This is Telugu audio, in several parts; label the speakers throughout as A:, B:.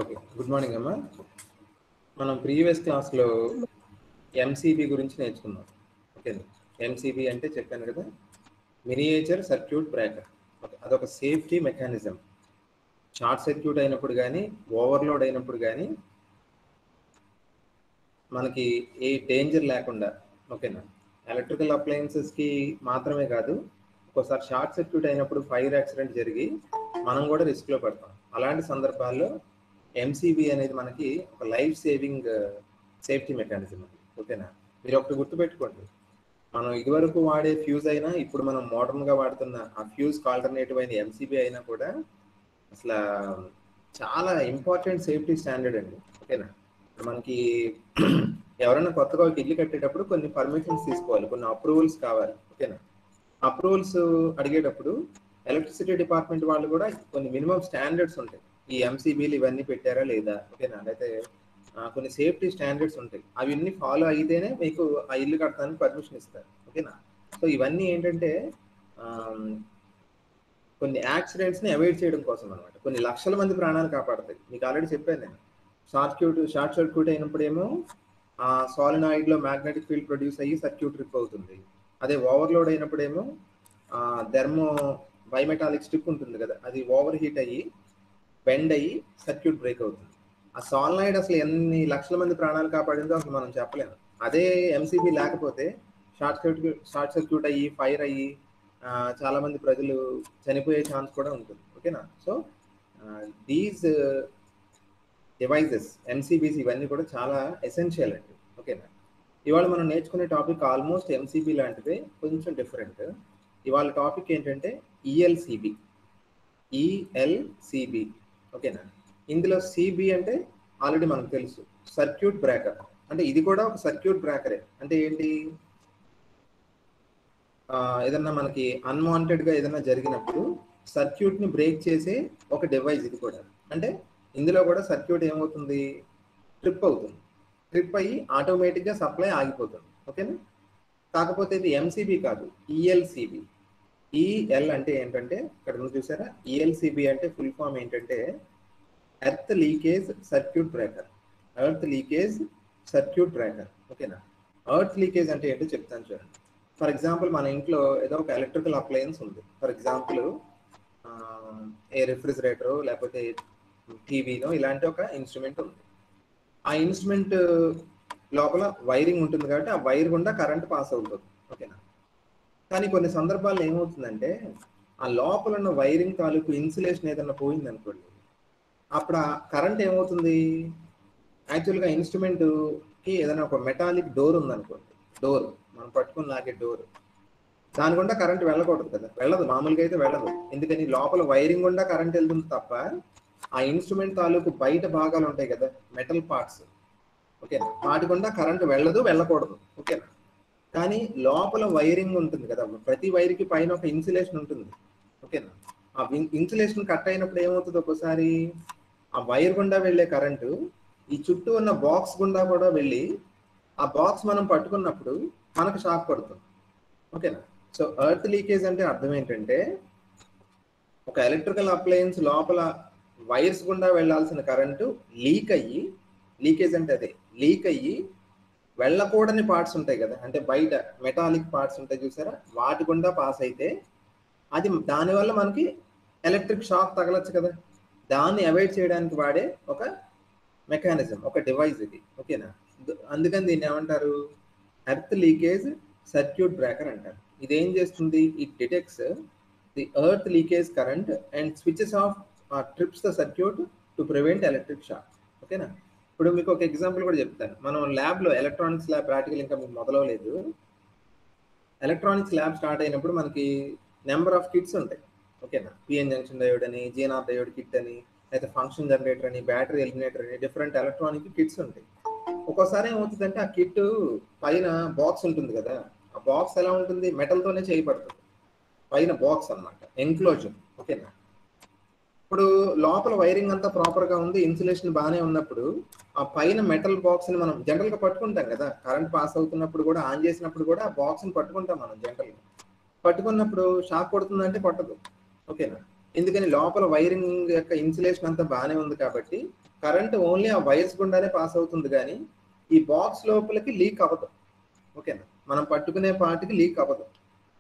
A: ఓకే. గుడ్ మార్నింగ్ అమ్మా. మనం ప్రీవియస్ క్లాస్‌లో ఎంసీబీ గురించి నేర్చుకున్నాం. ఓకేనా. ఎంసీబీ అంటే చెప్పాను కదా! Miniature circuit breaker. ఓకే. అదొక సేఫ్టీ మెకానిజం. షార్ట్ సర్క్యూట్ అయినప్పుడు గానీ, ఓవర్‌లోడ్ అయినప్పుడు గానీ, మనకి ఏ డేంజర్ లేకుండా ఓకేనా. ఎలక్ట్రికల్ అప్లయన్సెస్‌కి మాత్రమే కాదు, ఒక్కోసారి షార్ట్ సర్క్యూట్ అయినప్పుడు ఫైర్ యాక్సిడెంట్ జరిగి మనం కూడా రిస్క్‌లో పడతాం. అలాంటి సందర్భాల్లో ఎంసీబీ అనేది మనకి ఒక లైఫ్ సేవింగ్ సేఫ్టీ మెకానిజం అది. ఓకేనా. మీరు ఒకటి గుర్తుపెట్టుకోండి. మనం ఇదివరకు వాడే ఫ్యూజ్ అయినా, ఇప్పుడు మనం మోడర్న్‌గా వాడుతున్న ఆ ఫ్యూజ్‌కి ఆల్టర్‌నేటివ్ అయిన ఎంసీబీ అయినా కూడా అసలా చాలా ఇంపార్టెంట్ సేఫ్టీ స్టాండర్డ్ అండి. ఓకేనా. ఇప్పుడు మనకి ఎవరైనా కొత్తగా ఒక ఇల్లు కట్టేటప్పుడు కొన్ని పర్మిషన్స్ తీసుకోవాలి. కొన్ని అప్రూవల్స్ కావాలి. ఓకేనా. అప్రూవల్స్ అడిగేటప్పుడు ఎలక్ట్రిసిటీ డిపార్ట్మెంట్ వాళ్ళు కూడా కొన్ని మినిమం స్టాండర్డ్స్ ఉంటాయి. ఈ ఎంసీబీలు ఇవన్నీ పెట్టారా లేదా? ఓకేనా. అయితే కొన్ని సేఫ్టీ స్టాండర్డ్స్ ఉంటాయి. అవన్నీ ఫాలో అయితేనే మీకు ఆ ఇల్లు కట్టడానికి పర్మిషన్ ఇస్తారు. ఓకేనా. సో ఇవన్నీ ఏంటంటే ఆహ్, కొన్ని యాక్సిడెంట్స్‌ని అవాయిడ్ చేయడం కోసం అన్నమాట. కొన్ని లక్షల మంది ప్రాణాలు కాపాడతాయి. మీకు ఆల్రెడీ చెప్పాను నేను. షార్ట్ సర్క్యూట్ అయినప్పుడేమో సాలినాయిడ్‌లో మ్యాగ్నెటిక్ ఫీల్డ్ ప్రొడ్యూస్ అయ్యి సర్క్యూట్ ట్రిప్ అవుతుంది. అదే ఓవర్‌లోడ్ అయినప్పుడేమో థెర్మో బైమెటాలిక్ స్ట్రిప్ ఉంటుంది కదా! అది ఓవర్ హీట్ అయ్యి, బెండ్ అయ్యి సర్క్యూట్ బ్రేక్ అవుతుంది. ఆ సాలినాయిడ్ అసలు ఎన్ని లక్షల మంది ప్రాణాలు కాపాడిందో అసలు మనం చెప్పలేము. అదే ఎంసీబీ లేకపోతే షార్ట్ సర్క్యూట్ అయ్యి, ఫైర్ అయ్యి చాలా మంది ప్రజలు చనిపోయే ఛాన్స్ కూడా ఉంటుంది. ఓకేనా. సో దీస్ డివైజెస్ ఎంసీబీస్ ఇవన్నీ కూడా చాలా ఎసెన్షియల్ అండి. ఓకేనా. ఇవాళ మనం నేర్చుకునే టాపిక్ ఆల్మోస్ట్ ఎంసీబీ లాంటిదే, కొంచెం డిఫరెంట్. ఇవాళ టాపిక్ ఏంటంటే ఈఎల్సిబి. ఈఎల్సిబి. ఓకేనా. ఇందులో సిబి అంటే ఆల్రెడీ మనకు తెలుసు, సర్క్యూట్ బ్రేకర్. అంటే ఇది కూడా ఒక సర్క్యూట్ బ్రేకరే. అంటే ఏంటి, ఏదన్నా మనకి అన్వాంటెడ్గా ఏదైనా జరిగినప్పుడు సర్క్యూట్ని బ్రేక్ చేసే ఒక డివైస్ ఇది కూడా. అంటే ఇందులో కూడా సర్క్యూట్ ఏమవుతుంది, ట్రిప్ అవుతుంది. ట్రిప్ అయ్యి ఆటోమేటిక్గా సప్లై ఆగిపోతుంది. ఓకేనా. కాకపోతే ఇది ఎంసీబీ కాదు, ఈఎల్సిబి. ఈఎల్ అంటే ఏంటంటే ఇక్కడ ముందు చూసారా, ఈఎల్సిబి అంటే ఫుల్ ఫామ్ ఏంటంటే earth leakage circuit breaker. Earth leakage circuit breaker. ఓకేనా. ఎర్త్ లీకేజ్ అంటే ఏంటో చెప్తాను చూడండి. ఫర్ ఎగ్జాంపుల్ మన ఇంట్లో ఏదో ఒక ఎలక్ట్రికల్ అప్లయన్స్ ఉంది. ఫర్ ఎగ్జాంపుల్ ఏ రిఫ్రిజిరేటరో లేకపోతే టీవీనో ఇలాంటి ఒక ఇన్స్ట్రుమెంట్ ఉంది. ఆ ఇన్స్ట్రుమెంట్ లోపల వైరింగ్ ఉంటుంది కాబట్టి ఆ వైర్ గుండా కరెంట్ పాస్ అవుతుంది. ఓకేనా. కానీ కొన్ని సందర్భాల్లో ఏమవుతుందంటే ఆ లోపల ఉన్న వైరింగ్ తాలూకు ఇన్సులేషన్ ఏదైనా పోయింది అనుకోండి, అప్పుడు ఆ కరెంట్ ఏమవుతుంది, యాక్చువల్గా ఇన్స్ట్రుమెంట్కి ఏదైనా ఒక మెటాలిక్ డోర్ ఉందనుకోండి, డోర్ మనం పట్టుకుని లాగే డోర్, దాని గుండా కరెంట్ వెళ్ళకూడదు కదా. వెళ్ళదు, మామూలుగా అయితే వెళ్ళదు. ఎందుకని, లోపల వైరింగ్ గుండా కరెంట్ వెళ్తుంది తప్ప ఆ ఇన్స్ట్రుమెంట్ తాలూకు బయట భాగాలు ఉంటాయి కదా, మెటల్ పార్ట్స్, ఓకేనా, వాటి గుండా కరెంట్ వెళ్ళదు, వెళ్ళకూడదు. ఓకేనా. కానీ లోపల వైరింగ్ ఉంటుంది కదా, ప్రతి వైర్కి పైన ఒక ఇన్సులేషన్ ఉంటుంది. ఓకేనా. ఆ ఇన్సులేషన్ కట్ అయినప్పుడు ఏమవుతుంది, ఒక్కోసారి ఆ వైర్ గుండా వెళ్ళే కరెంటు ఈ చుట్టూ ఉన్న బాక్స్ గుండా కూడా వెళ్ళి ఆ బాక్స్ మనం పట్టుకున్నప్పుడు మనకు షాక్ పడుతుంది. ఓకేనా. సో ఎర్త్ లీకేజ్ అంటే అర్థం ఏంటంటే, ఒక ఎలక్ట్రికల్ అప్లయన్స్ లోపల వైర్స్ గుండా వెళ్ళాల్సిన కరెంటు లీక్ అయ్యి, లీకేజ్ అంటే అదే, లీక్ అయ్యి వెళ్ళకూడని పార్ట్స్ ఉంటాయి కదా, అంటే బయట మెటాలిక్ పార్ట్స్ ఉంటాయి చూసారా, వాటి గుండా పాస్ అయితే అది దానివల్ల మనకి ఎలక్ట్రిక్ షాక్ తగలచ్చు కదా. దాన్ని అవాయిడ్ చేయడానికి వాడే ఒక మెకానిజం, ఒక డివైస్ ఇది. ఓకేనా. అందుకని దీన్ని ఏమంటారు, ఎర్త్ లీకేజ్ సర్క్యూట్ బ్రేకర్ అంటారు. ఇదేం చేస్తుంది, it detects the earth leakage current and switches off trips the circuit to prevent electric shock. ఓకేనా. ఇప్పుడు మీకు ఒక ఎగ్జాంపుల్ కూడా చెప్తాను. మనం ల్యాబ్లో ఎలక్ట్రానిక్స్ ల్యాబ్ ప్రాక్టికల్ ఇంకా మీకు మొదలవలేదు. ఎలక్ట్రానిక్స్ ల్యాబ్ స్టార్ట్ అయినప్పుడు మనకి నెంబర్ ఆఫ్ కిట్స్ ఉంటాయి. ఓకేనా. పిఎన్ జంక్షన్ డయోడ్ అని, జీఎన్ఆర్ డయోడ్ కిట్ అని, అయితే ఫంక్షన్ జనరేటర్ అని, బ్యాటరీ ఎలిమినేటర్ అని, డిఫరెంట్ ఎలక్ట్రానిక్ కిట్స్ ఉంటాయి. ఒక్కోసారి ఏమవుతుందంటే ఆ కిట్ పైన బాక్స్ ఉంటుంది కదా, ఆ బాక్స్ ఎలా ఉంటుంది, మెటల్తోనే చేయబడుతుంది. పైన బాక్స్ అన్నమాట, ఎన్క్లోజర్. ఓకేనా. ఇప్పుడు లోపల వైరింగ్ అంతా ప్రాపర్గా ఉంది, ఇన్సులేషన్ బాగానే ఉన్నప్పుడు ఆ పైన మెటల్ బాక్స్ని మనం జనరల్గా పట్టుకుంటాం కదా, కరెంట్ పాస్ అవుతున్నప్పుడు కూడా, ఆన్ చేసినప్పుడు కూడా ఆ బాక్స్ని పట్టుకుంటాం మనం జనరల్గా. పట్టుకున్నప్పుడు షాక్ కొడుతుందంటే కొట్టదు. ఓకేనా. ఎందుకని, లోపల వైరింగ్ యొక్క ఇన్సులేషన్ అంతా బాగానే ఉంది కాబట్టి కరెంట్ ఓన్లీ ఆ వైర్స్ గుండానే పాస్ అవుతుంది కానీ ఈ బాక్స్ లోపలికి లీక్ అవ్వదు. ఓకేనా, మనం పట్టుకునే పార్ట్కి లీక్ అవ్వదు.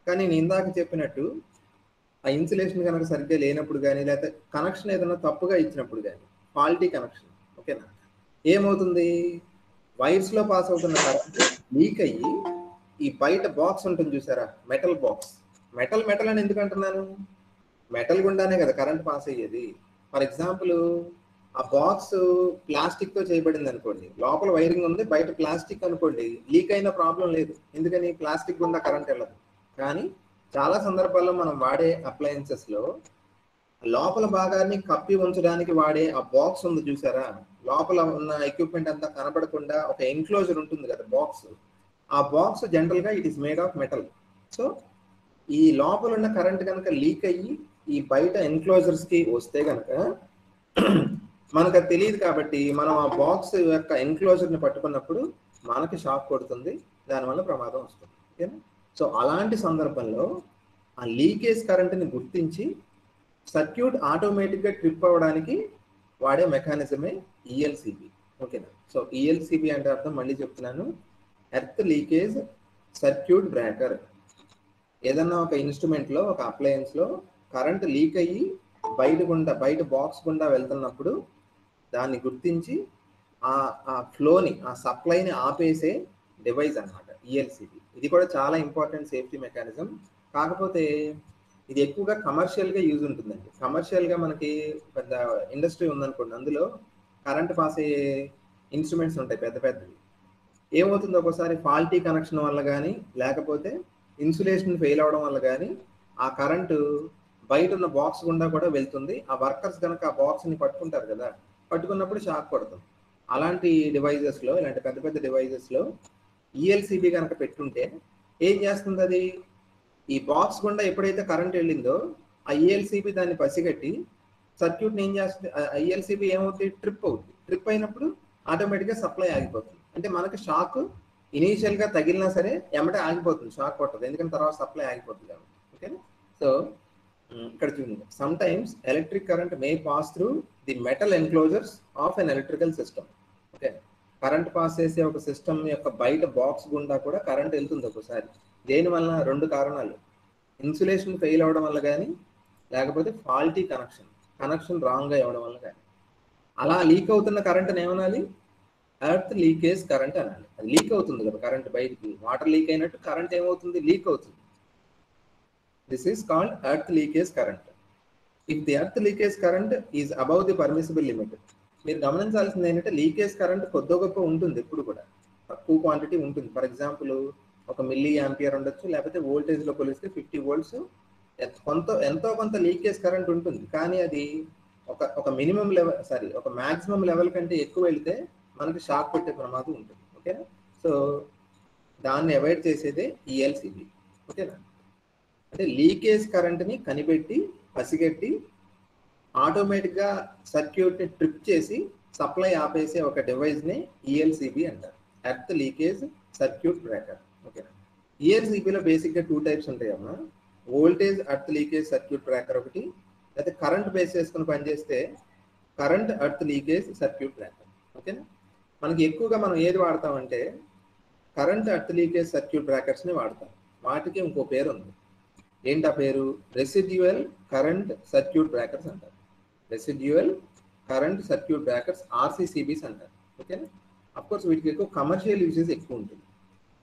A: కానీ నేను ఇందాక చెప్పినట్టు ఆ ఇన్సులేషన్ కనుక సరిగ్గా లేనప్పుడు కానీ, లేకపోతే కనెక్షన్ ఏదైనా తప్పుగా ఇచ్చినప్పుడు కానీ, ఫాల్టీ కనెక్షన్, ఓకేనా, ఏమవుతుంది, వైర్స్లో పాస్ అవుతున్న కరెంట్ లీక్ అయ్యి ఈ బయట బాక్స్ ఉంటుంది చూసారా, మెటల్ బాక్స్, మెటల్ అని ఎందుకు అంటున్నాను, మెటల్ గుండానే కదా కరెంట్ పాస్ అయ్యేది. ఫర్ ఎగ్జాంపుల్ ఆ బాక్స్ ప్లాస్టిక్తో చేయబడింది అనుకోండి, లోపల వైరింగ్ ఉంది, బయట ప్లాస్టిక్ అనుకోండి, లీక్ అయిన ప్రాబ్లం లేదు. ఎందుకని, ప్లాస్టిక్ గుండా కరెంట్ వెళ్ళదు. కానీ చాలా సందర్భాల్లో మనం వాడే అప్లయన్సెస్లో లోపల భాగాన్ని కప్పి ఉంచడానికి వాడే ఆ బాక్స్ ఉంది చూసారా, లోపల ఉన్న ఎక్విప్మెంట్ అంతా కనపడకుండా ఒక ఎన్క్లోజర్ ఉంటుంది కదా బాక్స్, ఆ బాక్స్ జనరల్గా it is made of metal. So ఈ లోపల ఉన్న కరెంట్ కనుక లీక్ అయ్యి ఈ బయట ఎన్క్లోజర్స్కి వస్తే కనుక మనకు అది తెలియదు కాబట్టి మనం ఆ బాక్స్ యొక్క ఎన్క్లోజర్ని పట్టుకున్నప్పుడు మనకి షాక్ కొడుతుంది, దానివల్ల ప్రమాదం వస్తుంది. ఓకేనా, సో అలాంటి సందర్భంలో ఆ లీకేజ్ కరెంట్ని గుర్తించి సర్క్యూట్ ఆటోమేటిక్గా ట్రిప్ అవ్వడానికి వాడే మెకానిజమే ఈఎల్సిబి. ఓకేనా, సో ఈఎల్సిబి అంటే అర్థం మళ్ళీ చెప్తున్నాను, ఎర్త్ లీకేజ్ సర్క్యూట్ బ్రేకర్. ఏదన్నా ఒక ఇన్స్ట్రుమెంట్లో, ఒక అప్లయన్స్లో కరెంట్ లీక్ అయ్యి బయట బాక్స్ గుండా వెళ్తున్నప్పుడు దాన్ని గుర్తించి ఆ ఫ్లోని, ఆ సప్లైని ఆపేసే డివైస్ అన్నమాట ఈఎల్సిబి. ఇది కూడా చాలా ఇంపార్టెంట్ సేఫ్టీ మెకానిజం. కాకపోతే ఇది ఎక్కువగా కమర్షియల్గా యూజ్ ఉంటుందండి. కమర్షియల్గా మనకి పెద్ద ఇండస్ట్రీ ఉందనుకోండి, అందులో కరెంట్ పాస్ అయ్యే ఇన్స్ట్రుమెంట్స్ ఉంటాయి పెద్ద పెద్దవి. ఏమవుతుంది, ఒక్కోసారి ఫాల్టీ కనెక్షన్ వల్ల కానీ, లేకపోతే ఇన్సులేషన్ ఫెయిల్ అవడం వల్ల కానీ ఆ కరెంటు బయట ఉన్న బాక్స్ గుండా కూడా వెళ్తుంది. ఆ వర్కర్స్ కనుక ఆ బాక్స్ని పట్టుకుంటారు కదా, పట్టుకున్నప్పుడు షాక్ పడుతుంది. అలాంటి డివైజెస్లో, ఇలాంటి పెద్ద పెద్ద డివైజెస్లో ఈఎల్సిబి కనుక పెట్టుంటే ఏం చేస్తుంది, అది ఈ బాక్స్ గుండా ఎప్పుడైతే కరెంట్ వెళ్ళిందో ఆ ఈఎల్సిబి దాన్ని పసిగట్టి సర్క్యూట్ని ఏం చేస్తుంది, ఈఎల్సిబి ఏమవుతుంది, ట్రిప్ అవుతుంది. ట్రిప్ అయినప్పుడు ఆటోమేటిక్గా సప్లై ఆగిపోతుంది. అంటే మనకి షాక్ ఇనీషియల్గా తగిలినా సరే ఎమ్మటే ఆగిపోతుంది, షాక్ కొట్టదు, ఎందుకంటే తర్వాత సప్లై ఆగిపోతుంది కాబట్టి. ఓకేనా, సో ఇక్కడ చూడండి, sometimes electric current may pass through the metal enclosures of an electrical system. Okay, current pass చేసే ఒక సిస్టమ్ యొక్క బయట బాక్స్ గుండా కూడా కరెంట్ వెళ్తుంది ఒకసారి. దేనివల్ల, రెండు కారణాలు, ఇన్సులేషన్ ఫెయిల్ అవడం వల్ల కానీ, లేకపోతే ఫాల్టీ కనెక్షన్ రాంగ్గా ఇవ్వడం వల్ల కానీ. అలా లీక్ అవుతున్న కరెంట్ని ఏమనాలి, ఎర్త్ లీకేజ్ కరెంట్ అనాలి. అది లీక్ అవుతుంది కదా కరెంట్ బయటికి, వాటర్ లీక్ అయినట్టు కరెంట్ ఏమవుతుంది, లీక్ అవుతుంది. This is called earth leakage current. If the earth leakage current is above the permissible limit. మీరు గమనించాల్సింది ఏంటంటే, లీకేజ్ కరెంట్ కొద్ది గొప్ప ఉంటుంది, ఎప్పుడు కూడా తక్కువ క్వాంటిటీ ఉంటుంది. ఫర్ ఎగ్జాంపుల్ ఒక మిల్లీ యాంపియర్ ఉండొచ్చు, లేకపోతే వోల్టేజ్లో కొలిస్తే 50 volts, ఎంతో కొంత లీకేజ్ కరెంట్ ఉంటుంది. కానీ అది ఒక మినిమం లెవెల్, ఒక మ్యాక్సిమం లెవెల్ కంటే ఎక్కువ వెళ్తే మనకి షాక్ పెట్టే ప్రమాదం ఉంటుంది. ఓకేనా, సో దాన్ని అవాయిడ్ చేసేదే ఈఎల్సిబి. ఓకేనా, అంటే లీకేజ్ కరెంట్ని కనిపెట్టి పసిగట్టి ఆటోమేటిక్గా సర్క్యూట్ని ట్రిప్ చేసి సప్లై ఆపేసే ఒక డివైస్ని ఈఎల్సిబి అంటారు, ఎర్త్ లీకేజ్ సర్క్యూట్ బ్రేకర్. ఓకేనా, ఈఎల్సిబిలో బేసిక్గా 2 types ఉంటాయమ్మా, voltage earth leakage circuit breaker ఒకటి, అయితే కరెంట్ బేస్ చేసుకుని పనిచేస్తే current earth leakage circuit breaker. ఓకేనా, మనకి ఎక్కువగా మనం ఏది వాడతామంటే కరెంట్ ఎర్త్ లీకేజ్ సర్క్యూట్ బ్రేకర్స్ని వాడతాం. వాటికి ఇంకో పేరు ఉంది, ఏంటి ఆ పేరు, రెసిడ్యువల్ కరెంట్ సర్క్యూట్ బ్రేకర్స్ అంటారు. Residual current circuit breakers, RCCBs అంటారు. ఓకేనా, అఫ్కోర్స్ వీటికి ఎక్కువ కమర్షియల్ యూజెస్ ఎక్కువ ఉంటుంది.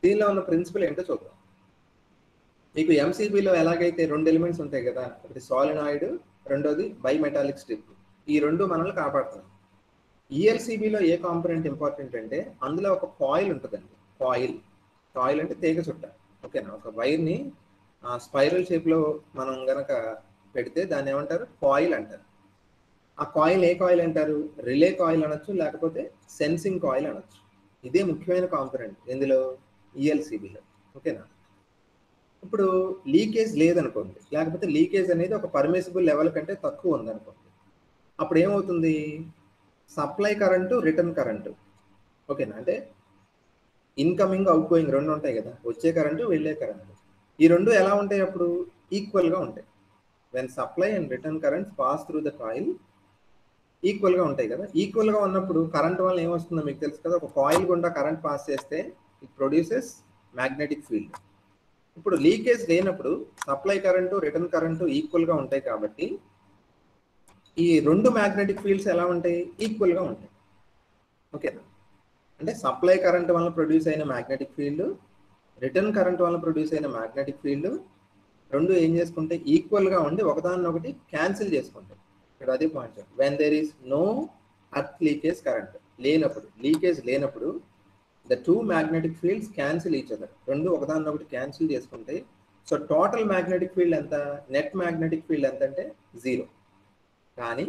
A: దీనిలో ఉన్న ప్రిన్సిపల్ ఏంటో చూద్దాం. మీకు ఎంసీబీలో ఎలాగైతే 2 ఎలిమెంట్స్ ఉంటాయి కదా, ఒకటి సాలినాయిడ్, రెండోది బైమెటాలిక్ స్ట్రిప్, ఈ రెండు మనల్ని కాపాడుతాయి. ఈఎల్సిబిలో ఏ కాంపోనెంట్ ఇంపార్టెంట్ అంటే, అందులో ఒక కాయిల్ ఉంటుందండి. కాయిల్ అంటే తీగ చుట్ట. ఓకేనా, ఒక వైర్ని స్పైరల్ షేప్లో మనం గనక పెడితే దాన్ని ఏమంటారు, కాయిల్ అంటారు. ఆ కాయిల్ ఏ కాయిల్ అంటారు, రిలే కాయిల్ అనొచ్చు, లేకపోతే సెన్సింగ్ కాయిల్ అనొచ్చు. ఇదే ముఖ్యమైన కాంపోనెంట్ ఇందులో, ఈఎల్సిబిలో. ఓకేనా, ఇప్పుడు లీకేజ్ లేదనుకోండి, లేకపోతే లీకేజ్ అనేది ఒక పర్మిసిబుల్ లెవెల్ కంటే తక్కువ ఉందనుకోండి, అప్పుడు ఏమవుతుంది, సప్లై కరెంటు, రిటర్న్ కరెంటు, ఓకేనా, అంటే ఇన్కమింగ్ అవుట్ గోయింగ్ రెండు ఉంటాయి కదా, వచ్చే కరెంటు వెళ్ళే కరెంటు, ఈ రెండు ఎలా ఉంటాయి అప్పుడు, ఈక్వల్గా ఉంటాయి. When supply and return currents pass through the coil, ఈక్వల్గా ఉంటాయి కదా. ఈక్వల్గా ఉన్నప్పుడు కరెంట్ వల్ల ఏమొస్తుందో మీకు తెలుసు కదా, ఒక కాయిల్ గుండా కరెంట్ పాస్ చేస్తే ఇట్ ప్రొడ్యూసెస్ మ్యాగ్నెటిక్ ఫీల్డ్. ఇప్పుడు లీకేజ్ లేనప్పుడు సప్లై కరెంటు రిటర్న్ కరెంటు ఈక్వల్గా ఉంటాయి కాబట్టి ఈ రెండు మ్యాగ్నెటిక్ ఫీల్డ్స్ ఎలా ఉంటాయి, ఈక్వల్గా ఉంటాయి. ఓకేనా, అంటే సప్లై కరెంట్ వల్ల ప్రొడ్యూస్ అయిన మ్యాగ్నెటిక్ ఫీల్డ్, రిటర్న్ కరెంట్ వల్ల ప్రొడ్యూస్ అయిన మ్యాగ్నెటిక్ ఫీల్డ్ రెండు ఏం చేసుకుంటే ఈక్వల్గా ఉండి ఒకదాన్నొకటి క్యాన్సిల్ చేసుకుంటాయి. ఇక్కడ అదే point. When there is no earth leakage current లేనప్పుడు, లీకేజ్ లేనప్పుడు the two magnetic fields cancel each other, రెండు ఒకదాన్నొకటి క్యాన్సిల్ చేసుకుంటే సో టోటల్ మ్యాగ్నెటిక్ ఫీల్డ్ ఎంత, నెట్ మ్యాగ్నెటిక్ ఫీల్డ్ ఎంత అంటే 0. కానీ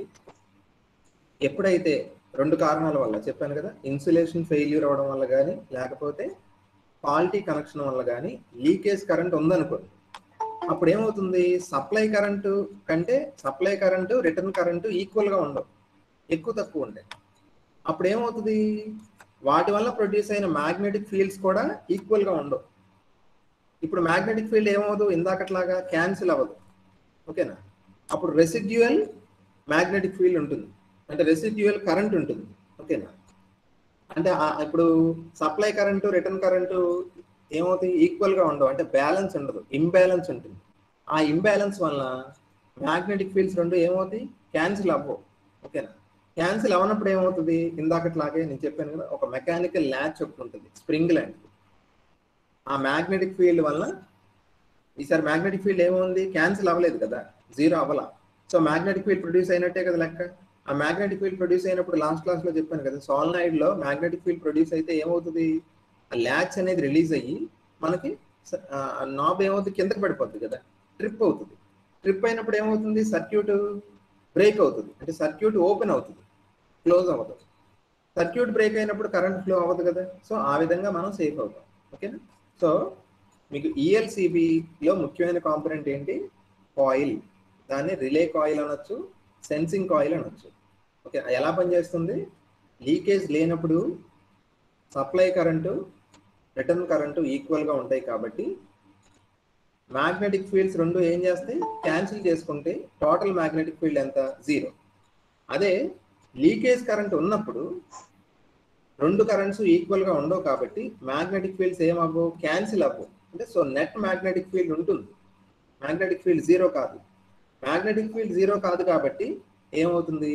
A: ఎప్పుడైతే రెండు కారణాల వల్ల చెప్పాను కదా, ఇన్సులేషన్ ఫెయిల్యూర్ అవడం వల్ల కానీ లేకపోతే ఫాల్టీ కనెక్షన్ వల్ల కానీ లీకేజ్ కరెంట్ ఉందనుకోండి, అప్పుడు ఏమవుతుంది, సప్లై కరెంటు కంటే సప్లై కరెంటు రిటర్న్ కరెంటు ఈక్వల్గా ఉండవు, ఎక్కువ తక్కువ ఉంటాయి. అప్పుడు ఏమవుతుంది, వాటి వల్ల ప్రొడ్యూస్ అయిన మ్యాగ్నెటిక్ ఫీల్డ్స్ కూడా ఈక్వల్గా ఉండవు. ఇప్పుడు మ్యాగ్నెటిక్ ఫీల్డ్ ఏమవుదు, ఇందాకట్లాగా క్యాన్సిల్ అవ్వదు. ఓకేనా, అప్పుడు రెసిడ్యువల్ మ్యాగ్నెటిక్ ఫీల్డ్ ఉంటుంది, అంటే రెసిడ్యువల్ కరెంట్ ఉంటుంది. ఓకేనా, అంటే ఇప్పుడు సప్లై కరెంటు రిటర్న్ కరెంటు ఏమవుతాయి, ఈక్వల్గా ఉండవు, అంటే బ్యాలెన్స్ ఉండదు, ఇంబ్యాలెన్స్ ఉంటుంది. ఆ ఇంబ్యాలెన్స్ వల్ల మ్యాగ్నెటిక్ ఫీల్డ్స్ రెండు ఏమవుతాయి, క్యాన్సిల్ అవ్వవు. ఓకేనా, క్యాన్సిల్ అవ్వనప్పుడు ఏమవుతుంది, ఇందాకట్లాగే నేను చెప్పాను కదా, ఒక మెకానికల్ ల్యాచ్ ఒకటి ఉంటుంది, స్ప్రింగ్ లాంటిది. ఆ మ్యాగ్నెటిక్ ఫీల్డ్ వల్ల ఈసారి మ్యాగ్నెటిక్ ఫీల్డ్ ఏముంది, క్యాన్సిల్ అవ్వలేదు కదా, 0 అవ్వాల. సో మ్యాగ్నెటిక్ ఫీల్డ్ ప్రొడ్యూస్ అయినట్టే కదా లెక్క. ఆ మ్యాగ్నెటిక్ ఫీల్డ్ ప్రొడ్యూస్ అయినప్పుడు లాస్ట్ క్లాస్లో చెప్పాను కదా, సాలినాయిడ్ లో మ్యాగ్నెటిక్ ఫీల్డ్ ప్రొడ్యూస్ అయితే ఏమవుతుంది, ఆ ల్యాచ్ అనేది రిలీజ్ అయ్యి మనకి నాబ్ ఏమవుతుంది, కిందకి పడిపోతుంది కదా, ట్రిప్ అవుతుంది. ట్రిప్ అయినప్పుడు ఏమవుతుంది, సర్క్యూట్ బ్రేక్ అవుతుంది, అంటే సర్క్యూట్ ఓపెన్ అవుతుంది, క్లోజ్ అవ్వదు. సర్క్యూట్ బ్రేక్ అయినప్పుడు కరెంట్ ఫ్లో అవ్వదు కదా, సో ఆ విధంగా మనం సేఫ్ అవుతాం. ఓకేనా, సో మీకు ఈఎల్సిబిలో ముఖ్యమైన కాంపోనెంట్ ఏంటి, కాయిల్. దాన్ని రిలే కాయిల్ అనొచ్చు, సెన్సింగ్ కాయిల్ అనొచ్చు. ఓకే, ఎలా పనిచేస్తుంది, లీకేజ్ లేనప్పుడు సప్లై కరెంటు రిటర్న్ కరెంటు ఈక్వల్గా ఉంటాయి కాబట్టి మ్యాగ్నెటిక్ ఫీల్డ్స్ రెండు ఏం చేస్తాయి, క్యాన్సిల్ చేసుకుంటే టోటల్ మ్యాగ్నెటిక్ ఫీల్డ్ ఎంత, 0. అదే లీకేజ్ కరెంట్ ఉన్నప్పుడు రెండు కరెంట్స్ ఈక్వల్గా ఉండవు కాబట్టి మ్యాగ్నెటిక్ ఫీల్డ్స్ ఏమవ్వవు, క్యాన్సిల్ అవ్వవు. అంటే సో నెట్ మ్యాగ్నెటిక్ ఫీల్డ్ ఉంటుంది, మ్యాగ్నెటిక్ ఫీల్డ్ 0 కాదు. మ్యాగ్నెటిక్ ఫీల్డ్ 0 కాదు కాబట్టి ఏమవుతుంది,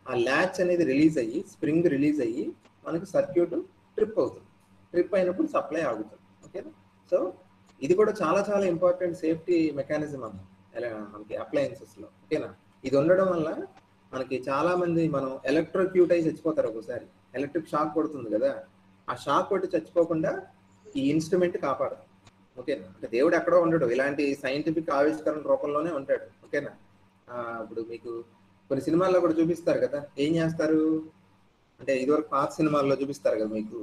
A: ఆ ల్యాచ్ అనేది రిలీజ్ అయ్యి, స్ప్రింగ్ రిలీజ్ అయ్యి మనకి సర్క్యూట్ ట్రిప్ అవుతుంది. ట్రిప్ అయినప్పుడు సప్లై ఆగుతుంది. ఓకేనా, సో ఇది కూడా చాలా చాలా ఇంపార్టెంట్ సేఫ్టీ మెకానిజం అమ్మ మనకి అప్లయన్సెస్లో. ఓకేనా, ఇది ఉండడం వల్ల మనకి చాలా మంది మనం ఎలక్ట్రోక్యూట్ అయి చచ్చిపోతారు. ఒకసారి ఎలక్ట్రిక్ షాక్ కొడుతుంది కదా, ఆ షాక్ కొట్టి చచ్చిపోకుండా ఈ ఇన్స్ట్రుమెంట్ కాపాడదు. ఓకేనా, అంటే దేవుడు ఎక్కడో ఉండడు, ఇలాంటి సైంటిఫిక్ ఆవిష్కరణ రూపంలోనే ఉంటాడు. ఓకేనా, ఇప్పుడు మీకు కొన్ని సినిమాల్లో కూడా చూపిస్తారు కదా, ఏం చేస్తారు అంటే ఇదివరకు పాత సినిమాల్లో చూపిస్తారు కదా మీకు,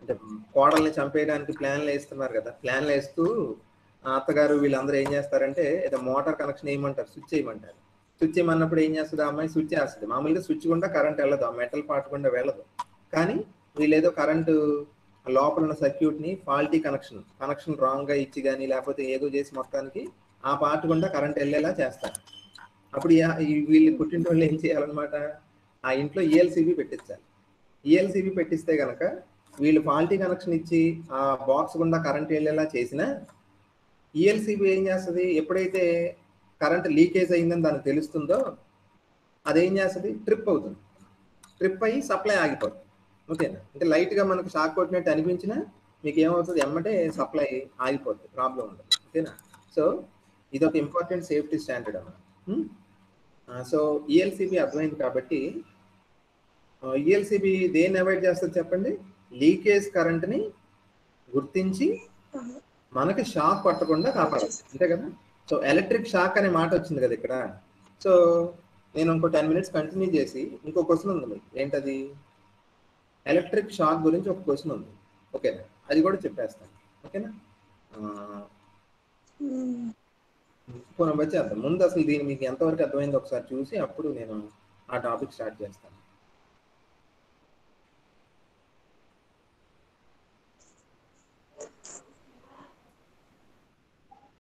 A: అంటే కోడల్ని చంపేయడానికి ప్లాన్లు వేస్తున్నారు కదా, ప్లాన్లు వేస్తూ అత్తగారు వీళ్ళందరూ ఏం చేస్తారంటే ఏదో మోటార్ కనెక్షన్ వేయమంటారు, స్విచ్ చేయమంటారు. స్విచ్ చేయమన్నప్పుడు ఏం చేస్తుంది, ఆ అమ్మాయి స్విచ్ చేస్తుంది. మామూలుగా స్విచ్ గుండా కరెంట్ వెళ్ళదు, ఆ మెటల్ పార్ట్ గుండా వెళ్ళదు. కానీ వీళ్ళేదో కరెంటు లోపల ఉన్న సర్క్యూట్ని ఫాల్టీ కనెక్షన్ రాంగ్గా ఇచ్చి కానీ లేకపోతే ఏదో చేసి మొత్తానికి ఆ పార్ట్ గుండా కరెంట్ వెళ్ళేలా చేస్తారు. అప్పుడు వీళ్ళు పుట్టిన వాళ్ళు ఏం చేయాలన్నమాట, ఆ ఇంట్లో ఈఎల్సిబి పెట్టించాలి. ఈఎల్సిబి పెట్టిస్తే కనుక వీళ్ళు ఫాల్టీ కనెక్షన్ ఇచ్చి ఆ బాక్స్ గుండా కరెంట్ వెళ్ళేలా చేసినా ఈఎల్సిబి ఏం చేస్తుంది, ఎప్పుడైతే కరెంట్ లీకేజ్ అయిందని దానికి తెలుస్తుందో అదేం చేస్తుంది, ట్రిప్ అవుతుంది. ట్రిప్ అయ్యి సప్లై ఆగిపోతుంది. ఓకేనా, అంటే లైట్గా మనకు షాక్ కొట్టినట్టు అనిపించినా మీకు ఏమవుతుంది, ఎమ్మటే సప్లై ఆగిపోతుంది, ప్రాబ్లం ఉండదు. ఓకేనా, సో ఇది ఒక ఇంపార్టెంట్ సేఫ్టీ స్టాండర్డ్ అన్నమాట. సో ఈఎల్సిబి అర్థమైంది కాబట్టి ఈఎల్సిబి దేన్ని అవాయిడ్ చేస్తుంది చెప్పండి, లీకేజ్ కరెంట్ని గుర్తించి మనకి షాక్ పట్టకుండా కాపాడాలి, అంతే కదా. సో ఎలక్ట్రిక్ షాక్ అనే మాట వచ్చింది కదా ఇక్కడ. సో నేను ఇంకో 10 minutes కంటిన్యూ చేసి ఇంకో క్వశ్చన్ ఉంది మీకు, ఏంటది, ఎలక్ట్రిక్ షాక్ గురించి ఒక క్వశ్చన్ ఉంది. ఓకేనా, అది కూడా చెప్పేస్తాను. ఓకేనా, వచ్చేద్దాం. ముందు అసలు దీన్ని మీకు ఎంతవరకు అర్థమైందో ఒకసారి చూసి అప్పుడు నేను ఆ టాపిక్ స్టార్ట్ చేస్తాను.